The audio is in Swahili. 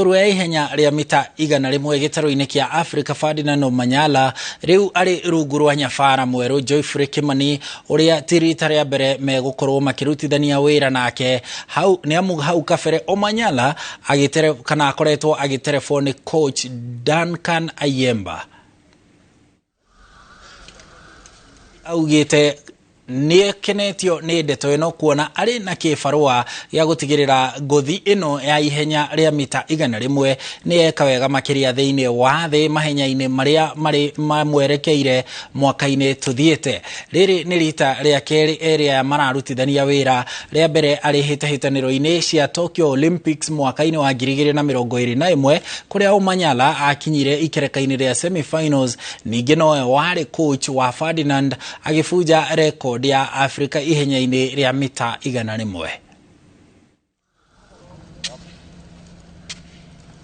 Rũa ihenya rĩa mita 100 gĩtaro-inĩ kĩa Africa, Ferdinand Omanyala rĩu arĩ rungu rwa nyabara mwerũ Geoffrey Kimani ũrĩa ti rita rĩa mbere megũkorwo makĩrutithania wĩra nake. Hau kabere Omanyala akoretwo agĩterebwo nĩ coach Duncan Ayemba. Augĩte nĩekenetio nĩ ndeto ĩno kuona arĩ na kĩbarũa gĩa gũtigĩrĩra ngũthi ĩno ya ihenya rĩa mita 100 nĩeka wega makĩria thĩinĩ wa thĩ mahenya-inĩ marĩa marĩ mamwerekeire mwaka-inĩ tũthiĩte. Rĩrĩ nĩ rita rĩa kerĩ ĩrĩa mararutithania wĩra, rĩa mbere arĩ hĩtahĩtanĩro-inĩ cia Tokyo Olympics mwaka-inĩ wa 2021 kũrĩa Omanyala akinyire ikereka-inĩ rĩa semi-finals. Ningĩ nowe warĩ coach wa Ferdinand agĩbunja record ya Africa ihenya-inĩ rĩa mita 100.